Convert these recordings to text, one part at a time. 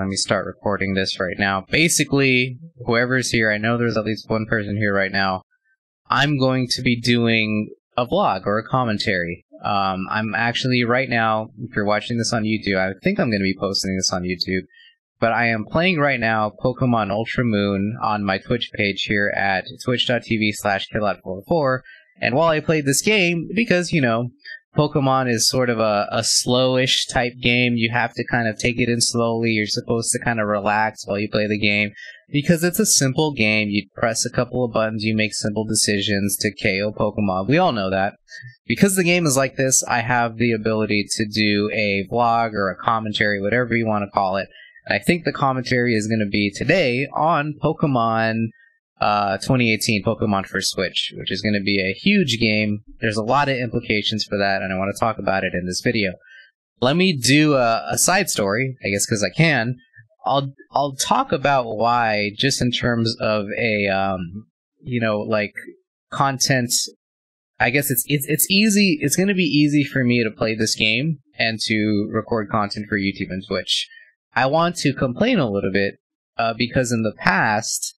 Let me start recording this right now. Basically, whoever's here, I know there's at least one person here right now. I'm going to be doing a vlog or a commentary. I'm actually right now, if you're watching this on YouTube, I think I'm going to be posting this on YouTube, but I am playing right now Pokemon Ultra Moon on my Twitch page here at twitch.tv/Killat44. And while I played this game, because, you know, Pokemon is sort of a slowish type game, you have to kind of take it in slowly, you're supposed to kind of relax while you play the game, because it's a simple game. You press a couple of buttons, you make simple decisions to KO Pokemon. We all know that. Because the game is like this, I have the ability to do a vlog or a commentary, whatever you want to call it. And I think the commentary is going to be today on Pokemon 2018 Pokemon for Switch, which is going to be a huge game. There's a lot of implications for that, and I want to talk about it in this video. Let me do a side story, I guess, because I can. I'll talk about why, just in terms of a you know, like content. I guess it's easy. It's going to be easy for me to play this game and to record content for YouTube and Twitch. I want to complain a little bit because in the past,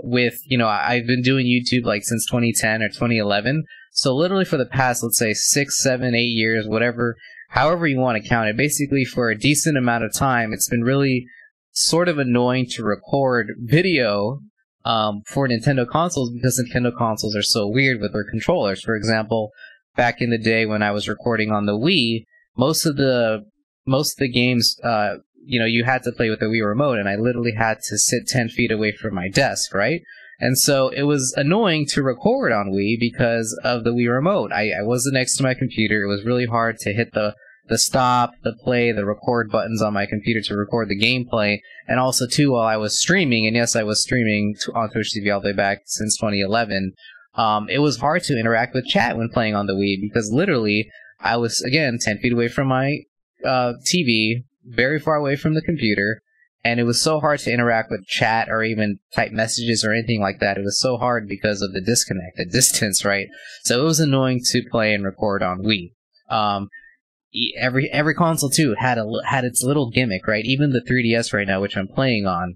with, you know, I've been doing YouTube like since 2010 or 2011. So literally for the past, let's say 6, 7, 8 years, whatever, however you want to count it, basically for a decent amount of time, it's been really sort of annoying to record video for Nintendo consoles, because Nintendo consoles are so weird with their controllers. For example, back in the day when I was recording on the Wii, most of the games, you know, you had to play with the Wii remote, and I literally had to sit 10 feet away from my desk, right? And so it was annoying to record on Wii because of the Wii remote. I wasn't next to my computer. It was really hard to hit the stop, the play, the record buttons on my computer to record the gameplay. And also, too, while I was streaming, and yes, I was streaming on Twitch TV all the way back since 2011, it was hard to interact with chat when playing on the Wii, because literally I was, again, 10 feet away from my TV, very far away from the computer, and it was so hard to interact with chat or even type messages or anything like that. It was so hard because of the disconnect, the distance, right? So it was annoying to play and record on Wii. Every console too had its little gimmick, right? Even the 3DS right now, which I'm playing on,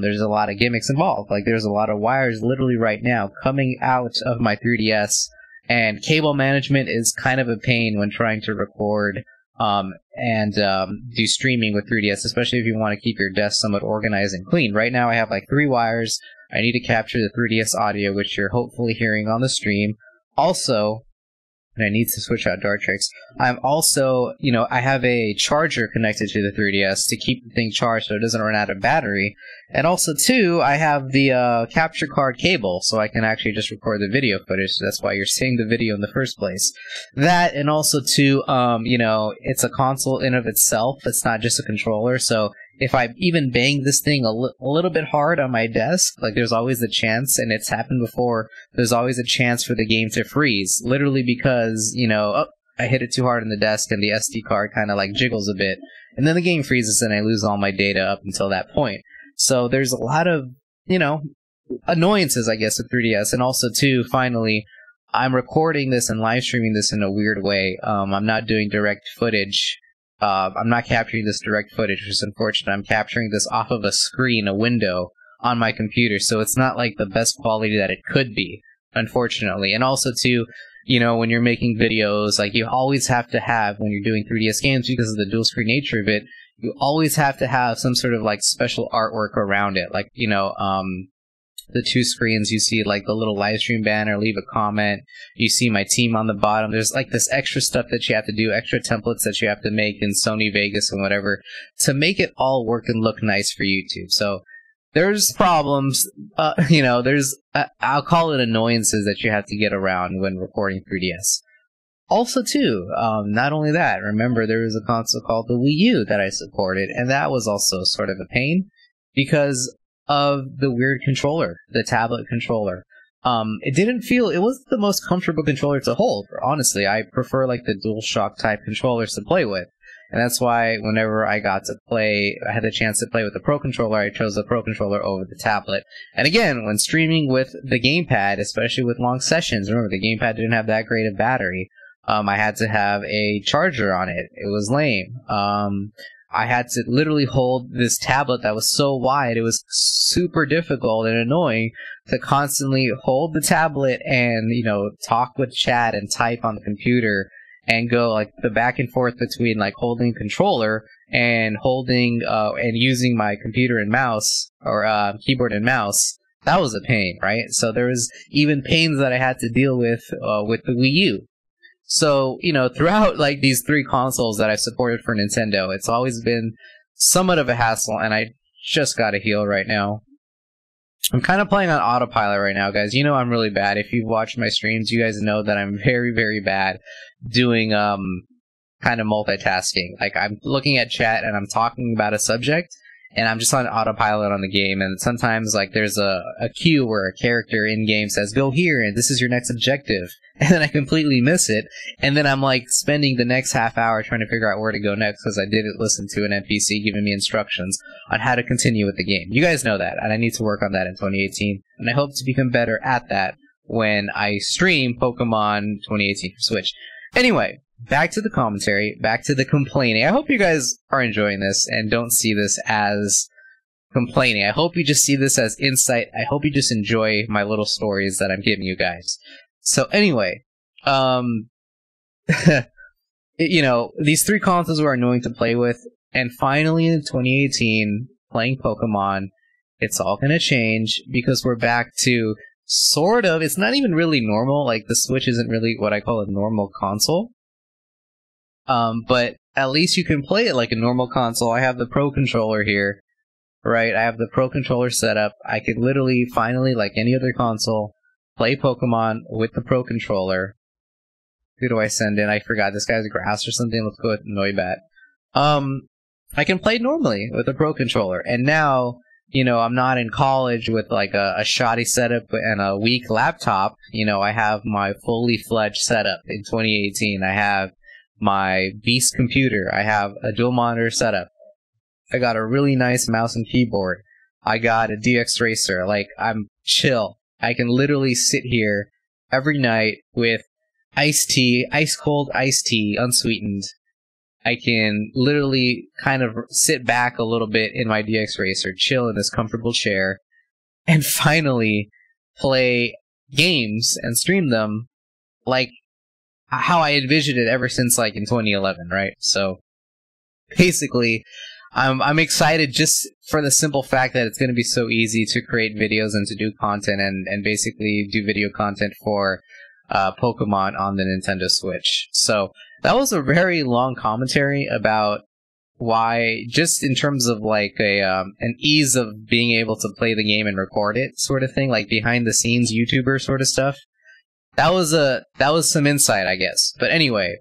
there's a lot of gimmicks involved. Like, there's a lot of wires literally right now coming out of my 3DS, and cable management is kind of a pain when trying to record and do streaming with 3DS, especially if you want to keep your desk somewhat organized and clean. Right now I have like 3 wires. I need to capture the 3DS audio, which you're hopefully hearing on the stream. Also, and I need to switch out Dartrix, I'm also, you know, I have a charger connected to the 3DS to keep the thing charged so it doesn't run out of battery. And also, too, I have the capture card cable, so I can actually just record the video footage. So that's why you're seeing the video in the first place. That, and also, too, you know, it's a console in of itself. It's not just a controller, so if I even bang this thing a little bit hard on my desk, like, there's always a chance, and it's happened before, there's always a chance for the game to freeze. Literally because, you know, I hit it too hard on the desk and the SD card kind of like jiggles a bit, and then the game freezes and I lose all my data up until that point. So there's a lot of, you know, annoyances, I guess, with 3DS. And also, too, finally, I'm recording this and live streaming this in a weird way. I'm not doing direct footage. I'm not capturing this direct footage, which is unfortunate. I'm capturing this off of a screen, a window, on my computer, so it's not like the best quality that it could be, unfortunately. And also, too, you know, when you're making videos, like, you always have to have, when you're doing 3DS games, because of the dual screen nature of it, you always have to have some sort of, like, special artwork around it. Like, you know, the 2 screens, you see, like, the little live stream banner, leave a comment, you see my team on the bottom. There's, like, this extra stuff that you have to do, extra templates that you have to make in Sony Vegas and whatever, to make it all work and look nice for YouTube. So there's problems, you know, there's, I'll call it annoyances that you have to get around when recording 3DS. Also, too, not only that, remember there was a console called the Wii U that I supported, and that was also sort of a pain because of the weird controller, the tablet controller. It wasn't the most comfortable controller to hold, honestly. I prefer, like, the DualShock type controllers to play with. And that's why whenever I had the chance to play with the Pro Controller, I chose the Pro Controller over the tablet. And again, when streaming with the gamepad, especially with long sessions, remember, the gamepad didn't have that great of battery. I had to have a charger on it. It was lame. I had to literally hold this tablet that was so wide. It was super difficult and annoying to constantly hold the tablet and, you know, talk with chat and type on the computer and go like the back and forth between like holding controller and holding and using my computer and mouse or keyboard and mouse. That was a pain, right? So there was even pains that I had to deal with the Wii U. So, you know, throughout like these 3 consoles that I've supported for Nintendo, it's always been somewhat of a hassle, and I just gotta heal right now. I'm kind of playing on autopilot right now, guys. You know I'm really bad. If you've watched my streams, you guys know that I'm very, very bad doing kind of multitasking. Like, I'm looking at chat and I'm talking about a subject, and I'm just on autopilot on the game, and sometimes like there's a cue where a character in game says go here and this is your next objective, and then I completely miss it, and then I'm like spending the next half hour trying to figure out where to go next because I didn't listen to an NPC giving me instructions on how to continue with the game. You guys know that, and I need to work on that in 2018, and I hope to become better at that when I stream Pokemon 2018 for Switch. Anyway, back to the commentary, back to the complaining. I hope you guys are enjoying this and don't see this as complaining. I hope you just see this as insight. I hope you just enjoy my little stories that I'm giving you guys. So anyway, you know, these 3 consoles were annoying to play with, and finally in 2018, playing Pokemon, it's all gonna change because we're back to sort of, it's not even really normal, like the Switch isn't really what I call a normal console. But at least you can play it like a normal console. I have the Pro Controller here, right? I have the Pro Controller set up. I could literally, finally, like any other console, play Pokemon with the Pro Controller. Who do I send in? I forgot. This guy's grass or something. Let's go with Noibat. I can play normally with the Pro Controller. And now, you know, I'm not in college with like a shoddy setup and a weak laptop. You know, I have my fully fledged setup in 2018. I have my beast computer. I have a dual monitor setup. I got a really nice mouse and keyboard. I got a DX Racer. Like, I'm chill. I can literally sit here every night with iced tea, ice cold iced tea, unsweetened. I can literally kind of sit back a little bit in my DX Racer, chill in this comfortable chair, and finally play games and stream them like how I envisioned it ever since like in 2011, right? So basically, I'm excited just for the simple fact that it's going to be so easy to create videos and to do content and basically do video content for Pokemon on the Nintendo Switch. So that was a very long commentary about why, just in terms of like an ease of being able to play the game and record it sort of thing, like behind the scenes YouTuber sort of stuff. That was some insight, I guess. But anyway,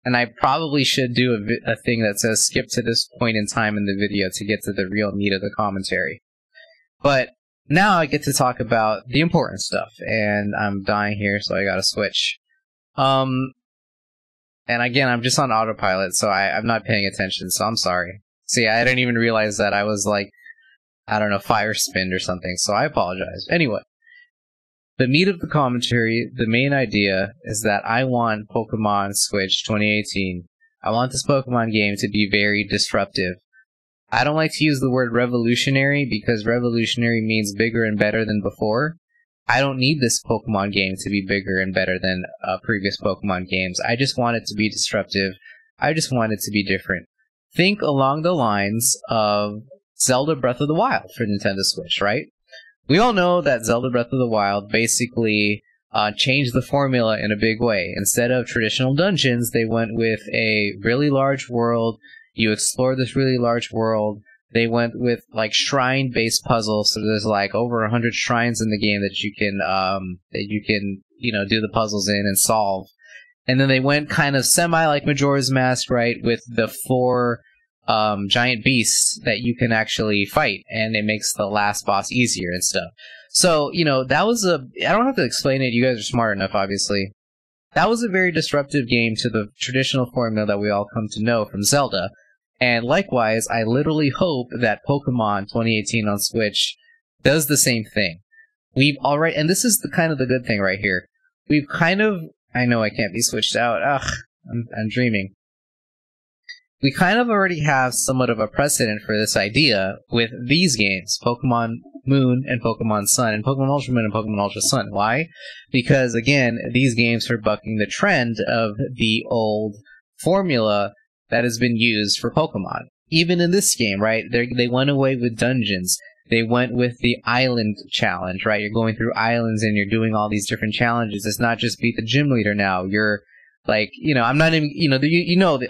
and I probably should do a thing that says skip to this point in time in the video to get to the real meat of the commentary. But now I get to talk about the important stuff, and I'm dying here, so I gotta switch. And again, I'm just on autopilot, so I'm not paying attention, so I'm sorry. See, I didn't even realize that I was like, I don't know, fire spinned or something, so I apologize. Anyway. The meat of the commentary, the main idea, is that I want Pokemon Switch 2018. I want this Pokemon game to be very disruptive. I don't like to use the word revolutionary because revolutionary means bigger and better than before. I don't need this Pokemon game to be bigger and better than previous Pokemon games. I just want it to be disruptive. I just want it to be different. Think along the lines of Zelda Breath of the Wild for Nintendo Switch, right? We all know that Zelda Breath of the Wild basically changed the formula in a big way. Instead of traditional dungeons, they went with a really large world. You explore this really large world. They went with like shrine-based puzzles. So there's like over 100 shrines in the game that you can you know, do the puzzles in and solve. And then they went kind of semi like Majora's Mask, right, with the 4 giant beasts that you can actually fight, and it makes the last boss easier and stuff. So, you know, that was I don't have to explain it, you guys are smart enough, obviously. That was a very disruptive game to the traditional formula that we all come to know from Zelda. And likewise, I literally hope that Pokemon 2018 on Switch does the same thing. We've already, and this is the kind of the good thing right here. We've kind of, I know I can't be switched out. Ugh, I'm dreaming. we kind of already have somewhat of a precedent for this idea with these games, Pokemon Moon and Pokemon Sun, and Pokemon Ultra Moon and Pokemon Ultra Sun. Why? Because, again, these games are bucking the trend of the old formula that has been used for Pokemon. Even in this game, right? They went away with dungeons. They went with the island challenge, right? You're going through islands and you're doing all these different challenges. It's not just beat the gym leader now. You're like, I'm not even,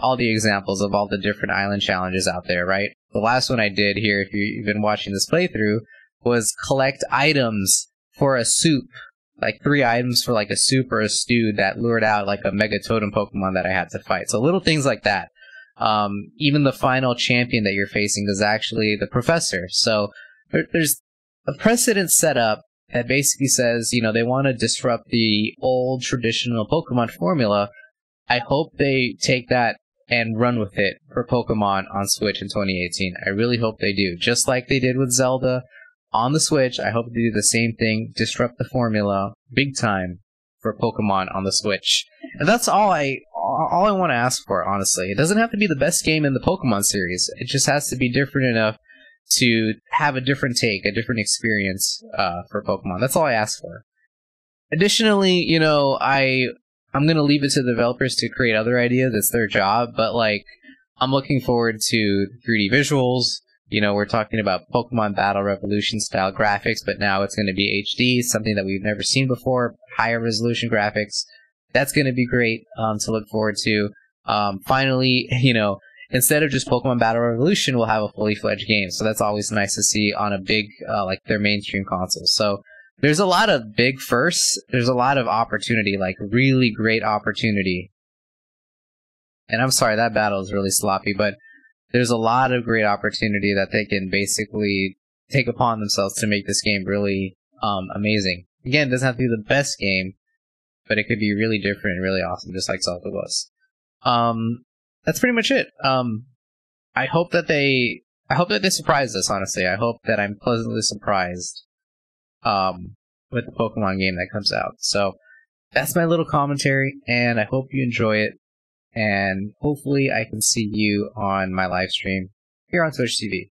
all the examples of all the different island challenges out there, right? The last one I did here, if you've been watching this playthrough, was collect items for a soup. Like 3 items for like a soup or a stew that lured out like a Mega Totem Pokemon that I had to fight. So little things like that. Even the final champion that you're facing is actually the professor. So there's a precedent set up that basically says, they want to disrupt the old traditional Pokemon formula. I hope they take that and run with it for Pokemon on Switch in 2018. I really hope they do. Just like they did with Zelda on the Switch, I hope they do the same thing, disrupt the formula big time for Pokemon on the Switch. And that's all I want to ask for, honestly. It doesn't have to be the best game in the Pokemon series. It just has to be different enough to have a different take, a different experience for Pokemon. That's all I ask for. Additionally, I'm going to leave it to the developers to create other ideas. It's their job. But, I'm looking forward to 3D visuals. We're talking about Pokemon Battle Revolution style graphics, but now it's going to be HD, something that we've never seen before, higher resolution graphics. That's going to be great to look forward to. Finally, instead of just Pokemon Battle Revolution, we'll have a fully fledged game. So that's always nice to see on a big, their mainstream consoles. So there's a lot of big firsts. There's a lot of opportunity, really great opportunity. And I'm sorry, that battle is really sloppy, but there's a lot of great opportunity that they can basically take upon themselves to make this game really amazing. Again, it doesn't have to be the best game, but it could be really different and really awesome, just like Zelda was. That's pretty much it. I hope that they surprise us, honestly. I hope that I'm pleasantly surprised with the Pokemon game that comes out. So that's my little commentary, and I hope you enjoy it. And hopefully I can see you on my live stream here on Twitch TV.